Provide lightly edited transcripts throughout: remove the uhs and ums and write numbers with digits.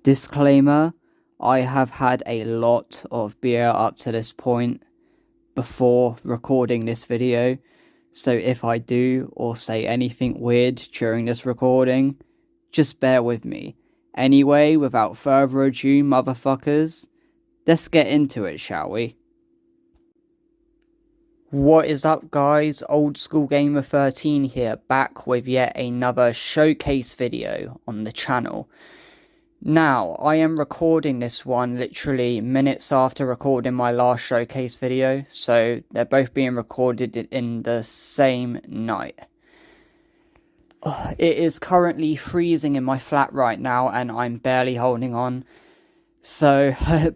Disclaimer, I have had a lot of beer up to this point before recording this video, so if I do or say anything weird during this recording, just bear with me. Anyway, without further ado, motherfuckers, let's get into it, shall we? What is up, guys? Old School Gamer 13 here, back with yet another showcase video on the channel. Now, I am recording this one literally minutes after recording my last showcase video, so they're both being recorded in the same night. It is currently freezing in my flat right now, and I'm barely holding on, so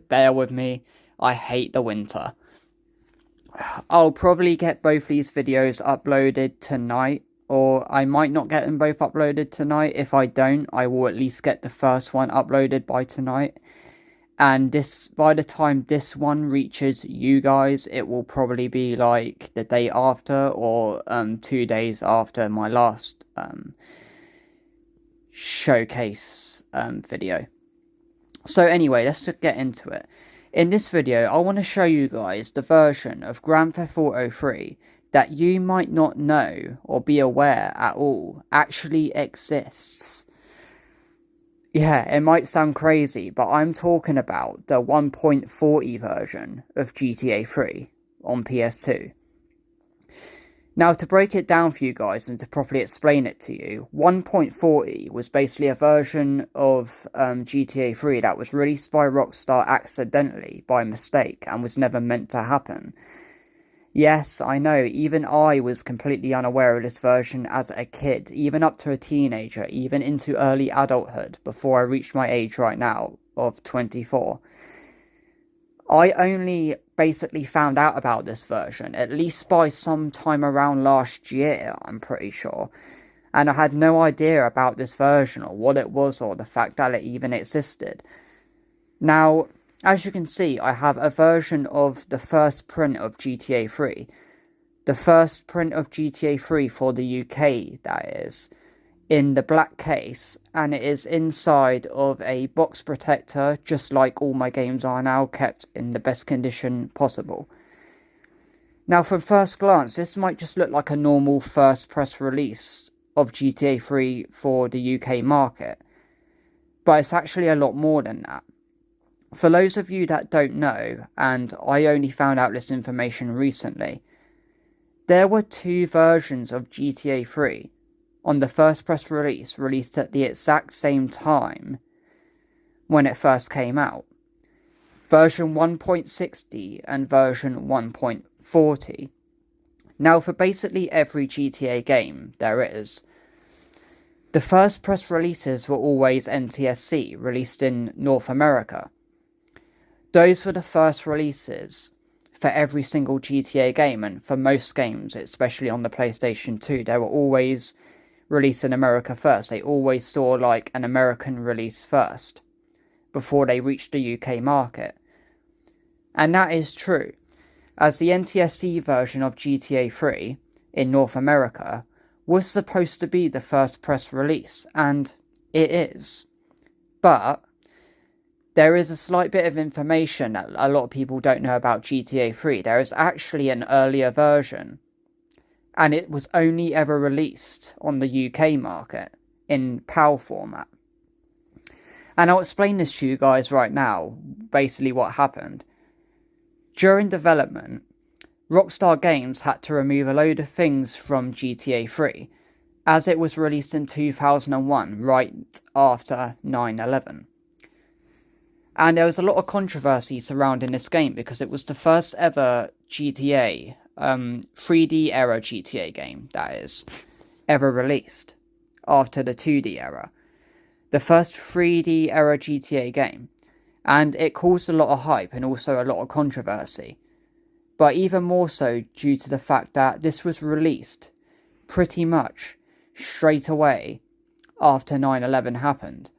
bear with me. I hate the winter. I'll probably get both these videos uploaded tonight, or I might not get them both uploaded tonight. If I don't, I will at least get the first one uploaded by tonight. And by the time this one reaches you guys, it will probably be like the day after, or 2 days after my last showcase video. So anyway, let's just get into it. In this video, I want to show you guys the version of Grand Theft Auto 3 that you might not know or be aware at all actually exists. Yeah, it might sound crazy, but I'm talking about the 1.40 version of GTA 3 on PS2. Now, to break it down for you guys and to properly explain it to you, 1.40 was basically a version of GTA 3 that was released by Rockstar accidentally, by mistake, and was never meant to happen. Yes, I know, even I was completely unaware of this version as a kid, even up to a teenager, even into early adulthood, before I reached my age right now of 24. I only basically found out about this version, at least by some time around last year, I'm pretty sure. And I had no idea about this version, or what it was, or the fact that it even existed. Now, as you can see, I have a version of the first print of GTA 3. The first print of GTA 3 for the UK, that is, in the black case, and it is inside of a box protector, just like all my games are now, kept in the best condition possible. Now, from first glance, this might just look like a normal first press release of GTA 3 for the UK market, but it's actually a lot more than that. For those of you that don't know, and I only found out this information recently, there were two versions of GTA 3 on the first press release, released at the exact same time when it first came out. Version 1.60 and version 1.40. Now, for basically every GTA game there is, the first press releases were always NTSC, released in North America. Those were the first releases for every single GTA game, and for most games, especially on the PlayStation 2, they were always released in America first. They always saw like an American release first, before they reached the UK market. And that is true, as the NTSC version of GTA 3 in North America was supposed to be the first press release, and it is. But there is a slight bit of information that a lot of people don't know about GTA 3. There is actually an earlier version, and it was only ever released on the UK market in PAL format. And I'll explain this to you guys right now, basically what happened. During development, Rockstar Games had to remove a load of things from GTA 3, as it was released in 2001, right after 9/11. And there was a lot of controversy surrounding this game, because it was the first ever GTA, 3D era GTA game, that is, ever released, after the 2D era. The first 3D era GTA game, and it caused a lot of hype and also a lot of controversy. But even more so due to the fact that this was released pretty much straight away after 9/11 happened.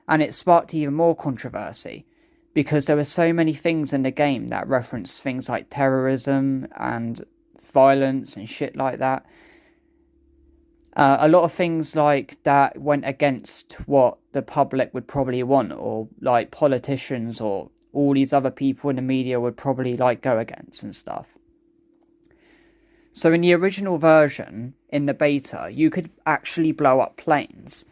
And it sparked even more controversy, because there were so many things in the game that referenced things like terrorism and violence and shit like that. A lot of things like that went against what the public would probably want, or like politicians or all these other people in the media would probably like go against and stuff. So in the original version, in the beta, you could actually blow up planes.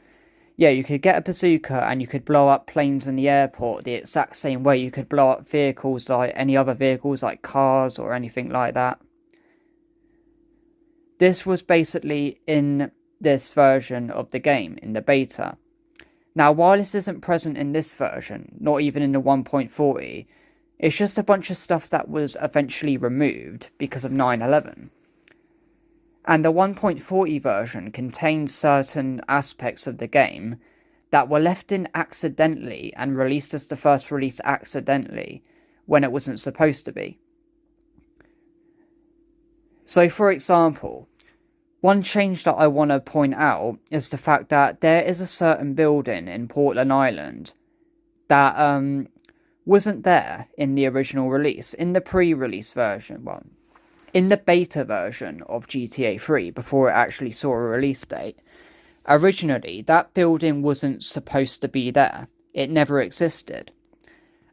Yeah, you could get a bazooka and you could blow up planes in the airport the exact same way you could blow up vehicles like any other vehicles like cars or anything like that. This was basically in this version of the game, in the beta. Now, while this isn't present in this version, not even in the 1.40, it's just a bunch of stuff that was eventually removed because of 9/11. And the 1.40 version contains certain aspects of the game that were left in accidentally and released as the first release accidentally when it wasn't supposed to be. So, for example, one change that I want to point out is the fact that there is a certain building in Portland Island that wasn't there in the original release. In the pre-release version, well, in the beta version of GTA 3, before it actually saw a release date, originally that building wasn't supposed to be there. It never existed.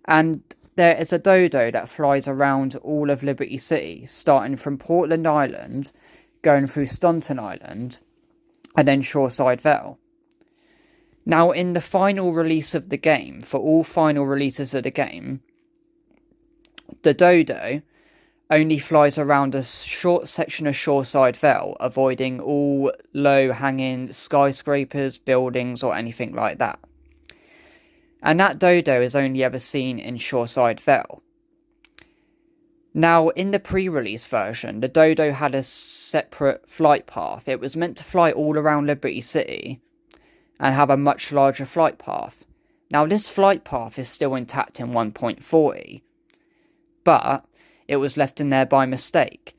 And there is a dodo that flies around all of Liberty City, starting from Portland Island, going through Staunton Island, and then Shoreside Vale. Now, in the final release of the game, for all final releases of the game, the dodo only flies around a short section of Shoreside Vale, avoiding all low-hanging skyscrapers, buildings, or anything like that. And that dodo is only ever seen in Shoreside Vale. Now, in the pre-release version, the dodo had a separate flight path. It was meant to fly all around Liberty City and have a much larger flight path. Now, this flight path is still intact in 1.40, but it was left in there by mistake.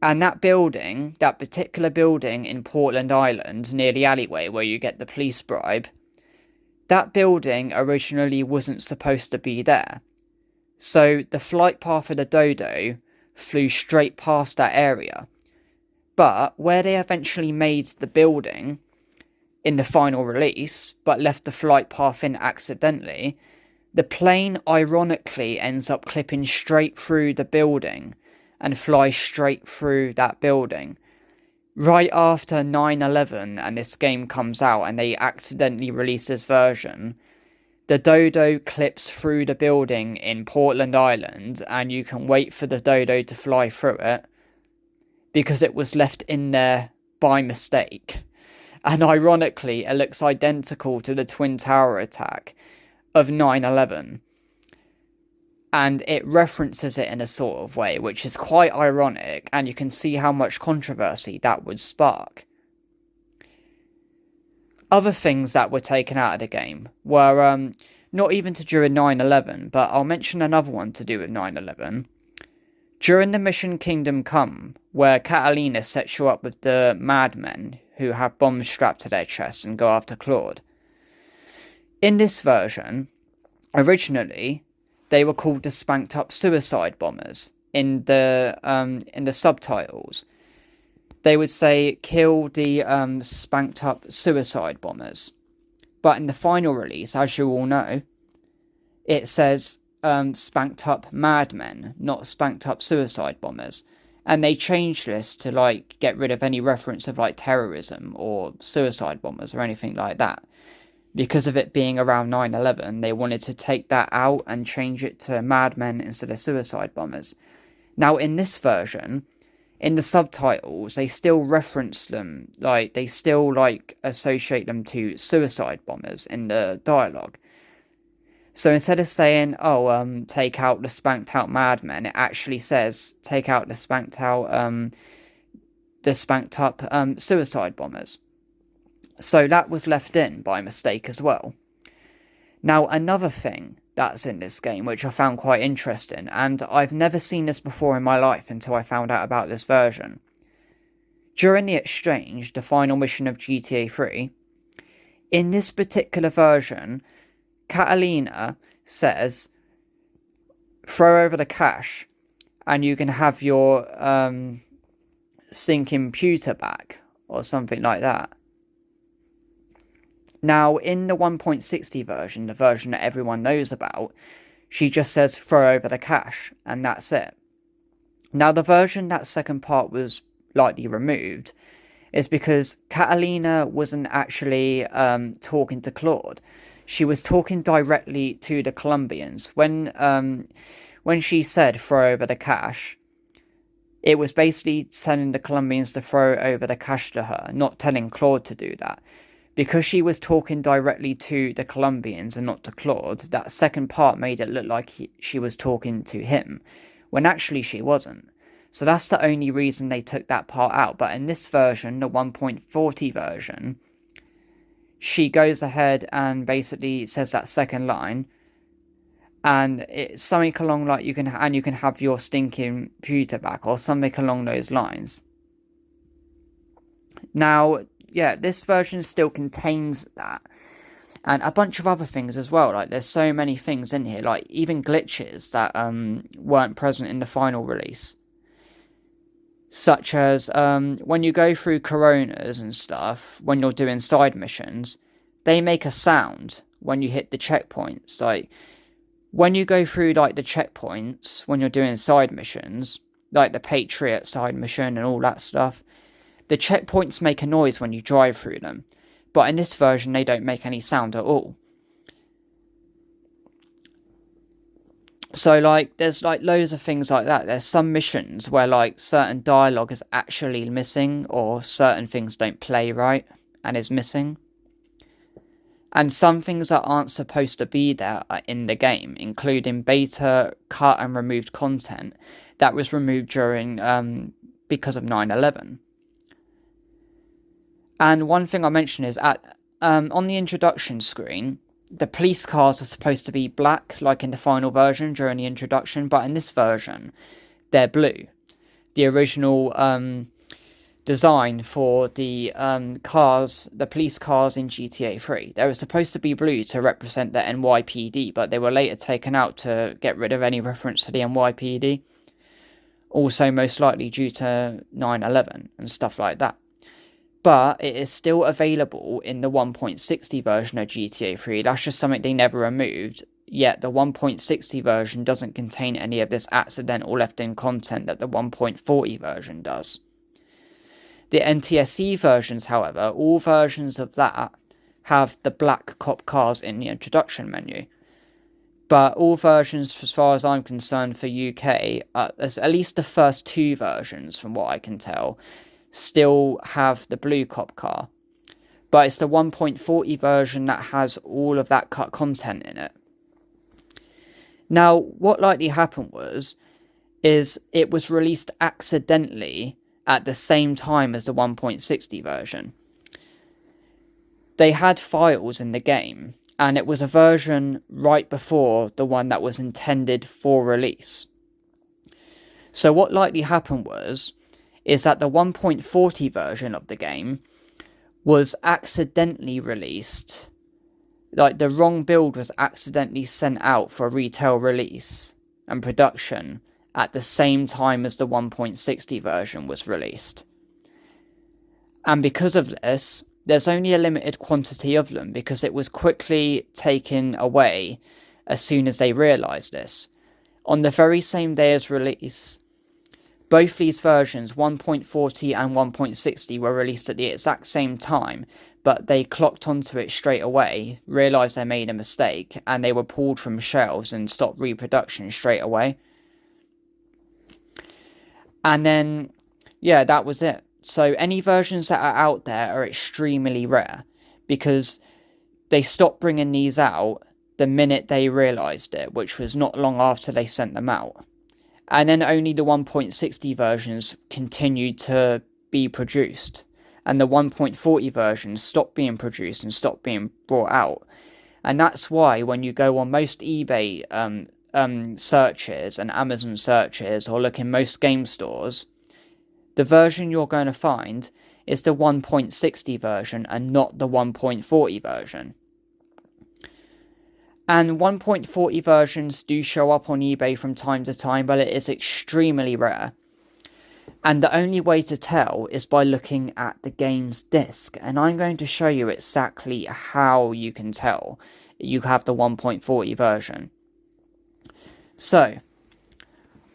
And that building, that particular building in Portland Island, near the alleyway where you get the police bribe, that building originally wasn't supposed to be there. So the flight path of the dodo flew straight past that area. But where they eventually made the building in the final release, but left the flight path in accidentally, the plane ironically ends up clipping straight through the building and flies straight through that building. Right after 9/11 and this game comes out and they accidentally release this version, the dodo clips through the building in Portland Island and you can wait for the dodo to fly through it because it was left in there by mistake. And ironically, it looks identical to the Twin Tower attack of 9/11. And it references it in a sort of way, which is quite ironic, and you can see how much controversy that would spark. Other things that were taken out of the game were not even to do with 9/11, but I'll mention another one to do with 9/11. During the mission Kingdom Come, where Catalina sets you up with the madmen who have bombs strapped to their chests and go after Claude. In this version, originally, they were called the Spanked Up Suicide Bombers. In the subtitles, they would say, kill the Spanked Up Suicide Bombers. But in the final release, as you all know, it says Spanked Up Madmen, not Spanked Up Suicide Bombers. And they changed this to, like, get rid of any reference of, like, terrorism or suicide bombers or anything like that. Because of it being around 9/11, they wanted to take that out and change it to madmen instead of suicide bombers. Now, in this version, in the subtitles, they still reference them, like, they still, like, associate them to suicide bombers in the dialogue. So instead of saying, take out the spanked out madmen, it actually says, take out the spanked up suicide bombers. So that was left in by mistake as well. Now, another thing that's in this game, which I found quite interesting, and I've never seen this before in my life until I found out about this version. During the exchange, the final mission of GTA 3, in this particular version, Catalina says, throw over the cash, and you can have your sync computer back or something like that. Now, in the 1.60 version, the version that everyone knows about, she just says throw over the cash, and that's it. Now, the version that second part was likely removed is because Catalina wasn't actually talking to Claude. She was talking directly to the Colombians. When she said throw over the cash, it was basically telling the Colombians to throw over the cash to her, not telling Claude to do that. Because she was talking directly to the Colombians and not to Claude, that second part made it look like she was talking to him, when actually she wasn't. So that's the only reason they took that part out. But in this version, the 1.40 version, she goes ahead and basically says that second line, and it's something along like you can have your stinking computer back, or something along those lines. Now, yeah, this version still contains that, and a bunch of other things as well. Like, there's so many things in here, like even glitches that weren't present in the final release. Such as when you go through coronas and stuff, when you're doing side missions, they make a sound when you hit the checkpoints. Like, when you go through like the checkpoints, when you're doing side missions, like the Patriot side mission and all that stuff, the checkpoints make a noise when you drive through them. But in this version, they don't make any sound at all. So, like, there's, like, loads of things like that. There's some missions where, like, certain dialogue is actually missing, or certain things don't play right and is missing. And some things that aren't supposed to be there are in the game, including beta, cut, and removed content that was removed during, because of 9/11. And one thing I mentioned is, on the introduction screen, the police cars are supposed to be black, like in the final version during the introduction, but in this version, they're blue. The original design for the the police cars in GTA 3, they were supposed to be blue to represent the NYPD, but they were later taken out to get rid of any reference to the NYPD. Also, most likely due to 9/11 and stuff like that. But it is still available in the 1.60 version of GTA 3. That's just something they never removed. Yet the 1.60 version doesn't contain any of this accidental left-in content that the 1.40 version does. The NTSC versions, however, all versions of that have the black cop cars in the introduction menu. But all versions, as far as I'm concerned, for UK, there's at least the first two versions, from what I can tell, still have the blue cop car, but it's the 1.40 version that has all of that cut content in it. Now, what likely happened is it was released accidentally at the same time as the 1.60 version. They had files in the game, and it was a version right before the one that was intended for release. So what likely happened is that the 1.40 version of the game was accidentally released. Like, the wrong build was accidentally sent out for retail release and production at the same time as the 1.60 version was released. And because of this, there's only a limited quantity of them, because it was quickly taken away as soon as they realised this. On the very same day as release, both these versions, 1.40 and 1.60, were released at the exact same time, but they clocked onto it straight away, realised they made a mistake, and they were pulled from shelves and stopped reproduction straight away. And then, yeah, that was it. So any versions that are out there are extremely rare, because they stopped bringing these out the minute they realised it, which was not long after they sent them out. And then only the 1.60 versions continued to be produced, and the 1.40 versions stopped being produced and stopped being brought out. And that's why when you go on most eBay searches and Amazon searches, or look in most game stores, the version you're going to find is the 1.60 version and not the 1.40 version. And 1.40 versions do show up on eBay from time to time, but it is extremely rare. And the only way to tell is by looking at the game's disc. And I'm going to show you exactly how you can tell you have the 1.40 version. So,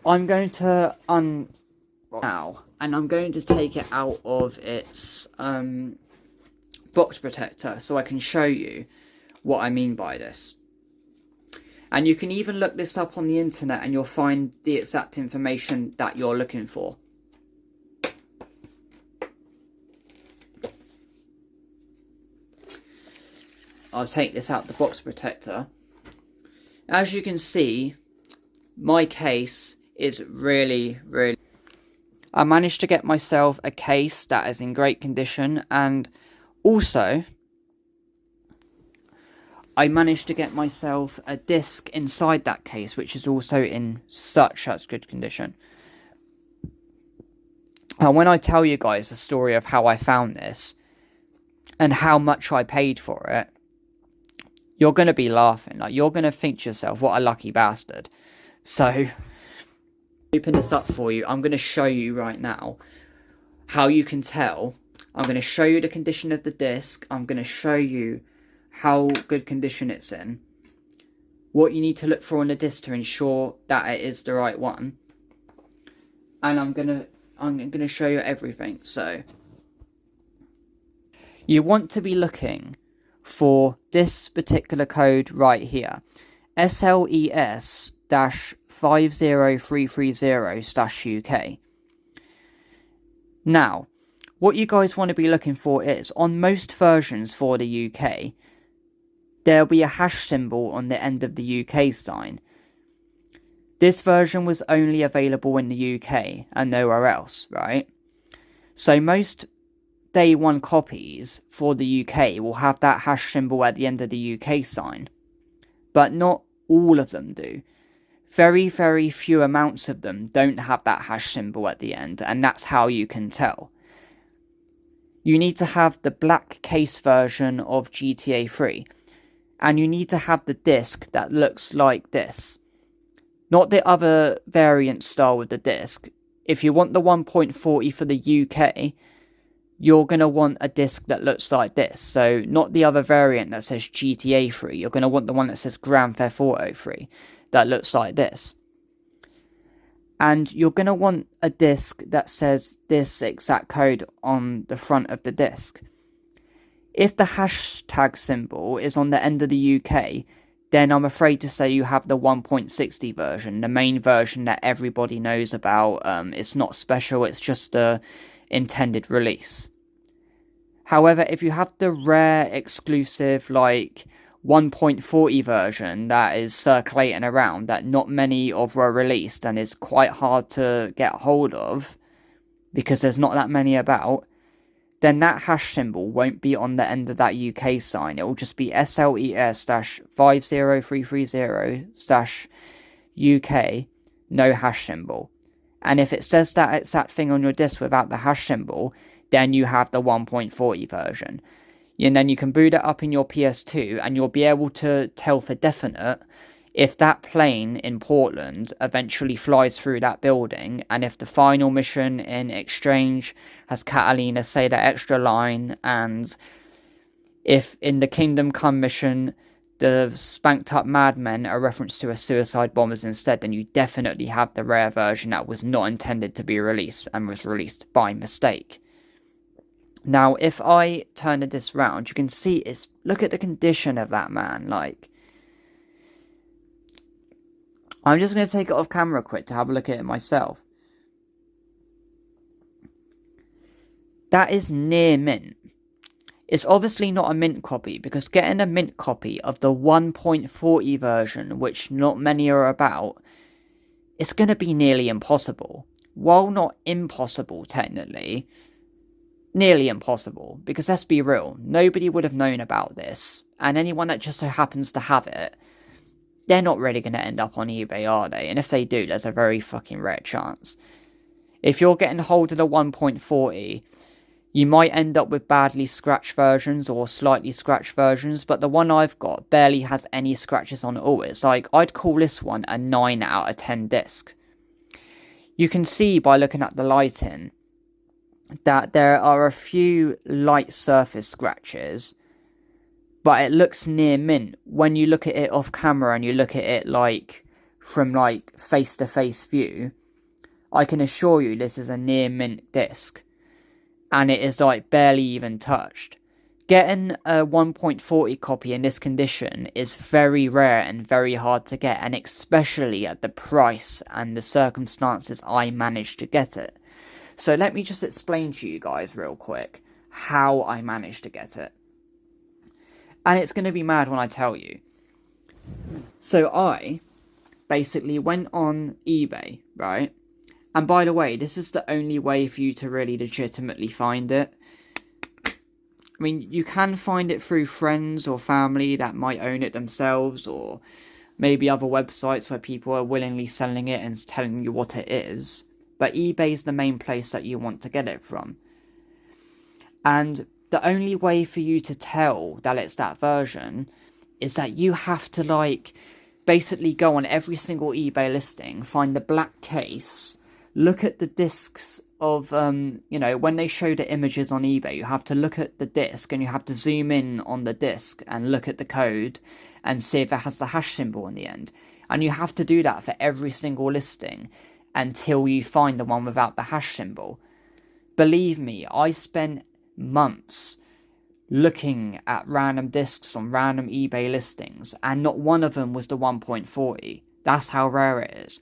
I'm going to now, and I'm going to take it out of its box protector so I can show you what I mean by this. And you can even look this up on the internet and you'll find the exact information that you're looking for. I'll take this out the box protector. As you can see, my case is really I managed to get myself a case that is in great condition, and also I managed to get myself a disc inside that case which is also in such good condition. And when I tell you guys the story of how I found this and how much I paid for it, you're going to be laughing. Like, you're going to think to yourself, what a lucky bastard. So, open this up for you. I'm going to show you right now how you can tell. I'm going to show you the condition of the disc. I'm going to show you how good condition it's in. What you need to look for on the disc to ensure that it is the right one. And I'm going to show you everything. So, you want to be looking for this particular code right here, SLES-50330/UK. Now, what you guys want to be looking for is, on most versions for the UK, there'll be a hash symbol on the end of the UK sign. This version was only available in the UK and nowhere else, right? So most Day 1 copies for the UK will have that hash symbol at the end of the UK sign, but not all of them do. Very few amounts of them don't have that hash symbol at the end, and that's how you can tell. You need to have the black case version of GTA 3, and you need to have the disc that looks like this. Not the other variant style with the disc. If you want the 1.40 for the UK, you're going to want a disc that looks like this. So, not the other variant that says GTA 3. You're going to want the one that says Grand Theft Auto 3. That looks like this. And you're going to want a disc that says this exact code on the front of the disc. If the hashtag symbol is on the end of the UK, then I'm afraid to say you have the 1.60 version. The main version that everybody knows about. It's not special, it's just the intended release. However, if you have the rare exclusive like 1.40 version that is circulating around that not many of were released and is quite hard to get hold of because there's not that many about, then that hash symbol won't be on the end of that UK sign. It will just be SLES-50330/UK, no hash symbol. And if it says that it's that thing on your disc without the hash symbol, then you have the 1.40 version. And then you can boot it up in your PS2 and you'll be able to tell for definite if that plane in Portland eventually flies through that building, and if the final mission in Exchange has Catalina say that extra line, and if in the Kingdom Come mission the spanked up madmen are reference to as suicide bombers instead, then you definitely have the rare version that was not intended to be released and was released by mistake. Now, if I turn this round, you can see it's, look at the condition of that man, like. I'm just going to take it off camera quick to have a look at it myself. That is near mint. It's obviously not a mint copy, because getting a mint copy of the 1.40 version, which not many are about, it's going to be nearly impossible. While not impossible technically, nearly impossible, because let's be real, nobody would have known about this, and anyone that just so happens to have it, they're not really going to end up on eBay, are they? And if they do, there's a very fucking rare chance. If you're getting hold of the 1.40, you might end up with badly scratched versions or slightly scratched versions, but the one I've got barely has any scratches on at all. It's like, I'd call this one a 9 out of 10 disc. You can see by looking at the lighting that there are a few light surface scratches, but it looks near mint when you look at it off camera and you look at it like from like face to face view. I can assure you this is a near mint disc, and it is like barely even touched. Getting a 1.40 copy in this condition is very rare and very hard to get, and especially at the price and the circumstances I managed to get it. So let me just explain to you guys real quick how I managed to get it. And it's going to be mad when I tell you. So I basically went on eBay, right? And by the way, this is the only way for you to really legitimately find it. I mean, you can find it through friends or family that might own it themselves, or maybe other websites where people are willingly selling it and telling you what it is. But eBay is the main place that you want to get it from. And the only way for you to tell that it's that version is that you have to like basically go on every single eBay listing, find the black case, look at the discs of, you know, when they show the images on eBay, you have to look at the disc and you have to zoom in on the disc and look at the code and see if it has the hash symbol in the end. And you have to do that for every single listing until you find the one without the hash symbol. Believe me, I spent months looking at random discs on random eBay listings, and not one of them was the 1.40. That's how rare it is.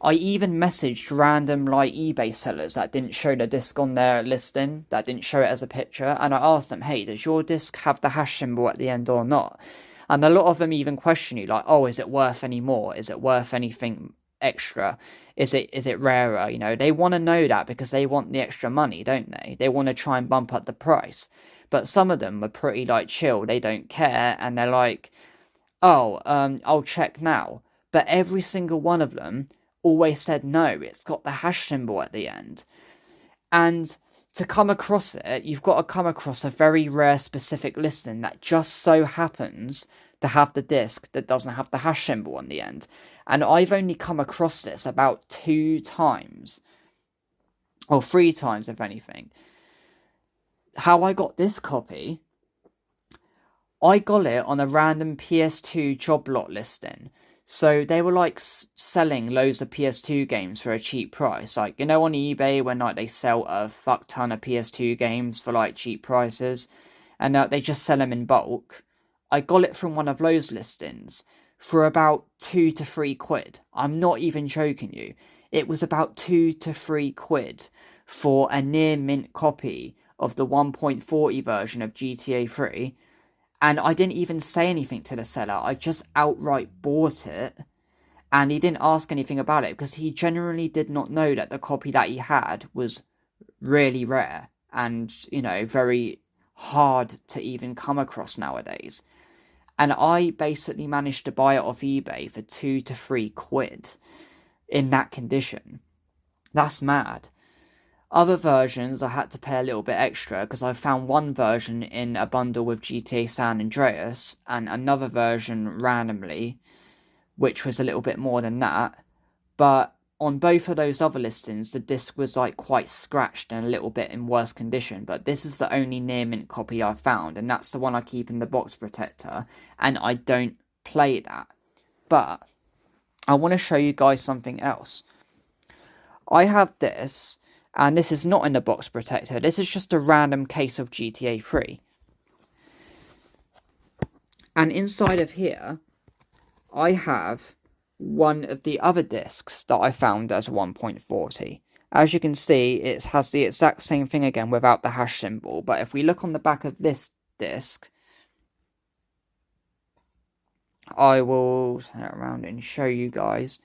I even messaged random like eBay sellers that didn't show the disc on their listing, that didn't show it as a picture, and I asked them, hey, does your disc have the hash symbol at the end or not? And a lot of them even question you, like, oh, is it worth any more? Is it worth anything extra? Is it rarer? You know, they want to know that because they want the extra money, don't they? They want to try and bump up the price. But some of them are pretty like chill, they don't care, and they're like, oh, I'll check now. But every single one of them always said no, it's got the hash symbol at the end. And to come across it, you've got to come across a very rare specific listing that just so happens to have the disc that doesn't have the hash symbol on the end. And I've only come across this about 2 times, or 3 times if anything. How I got this copy, I got it on a random PS2 job lot listing. So they were like selling loads of PS2 games for a cheap price. Like, you know, on eBay when like they sell a fuck ton of PS2 games for like cheap prices, and they just sell them in bulk. I got it from one of those listings for about 2 to 3 quid. I'm not even joking you. It was about 2 to 3 quid for a near mint copy of the 1.40 version of GTA 3. And I didn't even say anything to the seller. I just outright bought it. And he didn't ask anything about it because he genuinely did not know that the copy that he had was really rare. And, you know, very hard to even come across nowadays. And I basically managed to buy it off eBay for 2 to 3 quid in that condition. That's mad. Other versions I had to pay a little bit extra because I found one version in a bundle with GTA San Andreas and another version randomly, which was a little bit more than that. But on both of those other listings, the disc was like quite scratched and a little bit in worse condition. But this is the only near mint copy I found, and that's the one I keep in the box protector, and I don't play that. But I want to show you guys something else. I have this. And this is not in the box protector. This is just a random case of GTA 3. And inside of here, I have one of the other discs that I found as 1.40. As you can see, it has the exact same thing again without the hash symbol. But if we look on the back of this disc, I will turn it around and show you guys.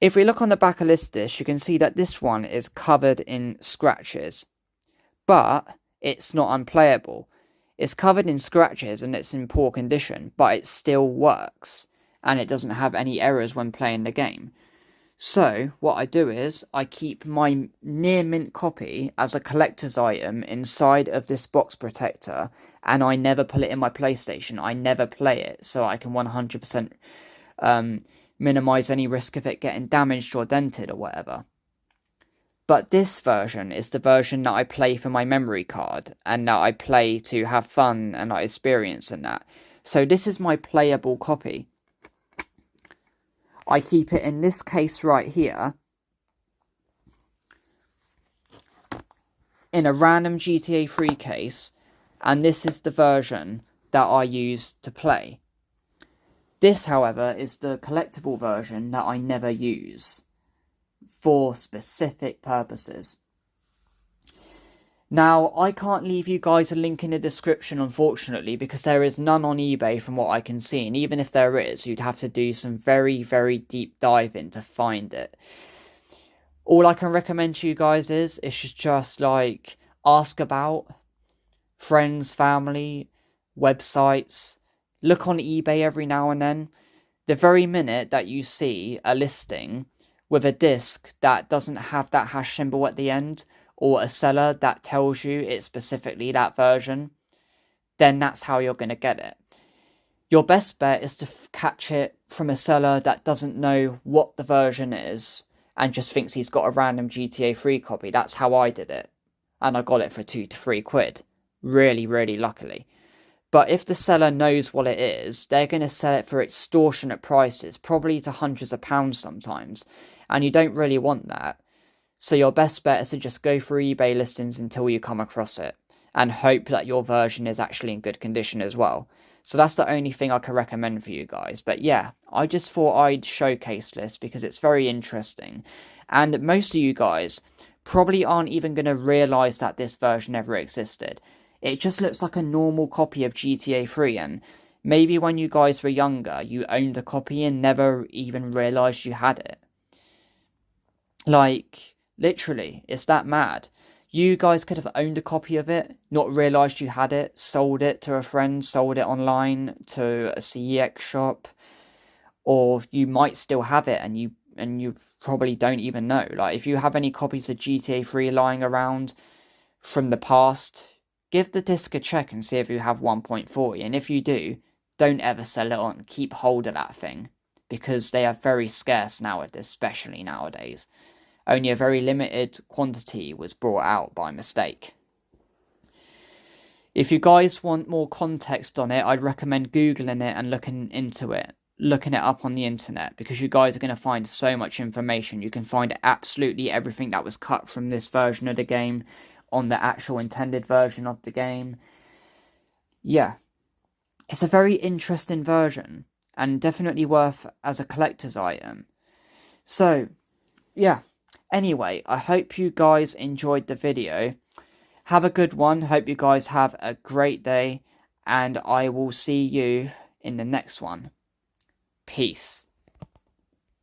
If we look on the back of this disc, you can see that this one is covered in scratches, but it's not unplayable. It's covered in scratches and it's in poor condition, but it still works, and it doesn't have any errors when playing the game. So, what I do is, I keep my near mint copy as a collector's item inside of this box protector, and I never put it in my PlayStation. I never play it, so I can 100% minimize any risk of it getting damaged or dented or whatever. But this version is the version that I play for my memory card, and that I play to have fun and like experience and that. So this is my playable copy. I keep it in this case right here, in a random GTA 3 case, and this is the version that I use to play. This, however, is the collectible version that I never use for specific purposes. Now, I can't leave you guys a link in the description, unfortunately, because there is none on eBay from what I can see, and even if there is, you'd have to do some very, very deep diving to find it. All I can recommend to you guys is just like ask about friends, family, websites, look on eBay every now and then. The very minute that you see a listing with a disc that doesn't have that hash symbol at the end, or a seller that tells you it's specifically that version, then that's how you're going to get it. Your best bet is to catch it from a seller that doesn't know what the version is and just thinks he's got a random GTA 3 copy. That's how I did it. And I got it for £2 to £3. Really, really luckily. But if the seller knows what it is, they're going to sell it for extortionate prices, probably to hundreds of pounds sometimes. And you don't really want that. So your best bet is to just go through eBay listings until you come across it, and hope that your version is actually in good condition as well. So that's the only thing I can recommend for you guys. But yeah, I just thought I'd showcase this because it's very interesting. And most of you guys probably aren't even going to realise that this version ever existed. It just looks like a normal copy of GTA 3, and maybe when you guys were younger, you owned a copy and never even realised you had it. Like, literally, it's that mad. You guys could have owned a copy of it, not realised you had it, sold it to a friend, sold it online to a CEX shop, or you might still have it and you probably don't even know. Like, if you have any copies of GTA 3 lying around from the past, give the disc a check and see if you have 1.40, and if you do, don't ever sell it on. Keep hold of that thing, because they are very scarce nowadays, especially nowadays. Only a very limited quantity was brought out by mistake. If you guys want more context on it, I'd recommend Googling it and looking into it. Looking it up on the internet, because you guys are going to find so much information. You can find absolutely everything that was cut from this version of the game on the actual intended version of the game. Yeah. It's a very interesting version, and definitely worth as a collector's item. So, yeah. Anyway, I hope you guys enjoyed the video. Have a good one. Hope you guys have a great day. And I will see you in the next one. Peace.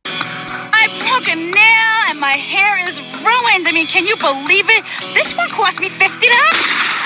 I broke a nail and my hair is ruined. I mean, can you believe it? This one cost me $50.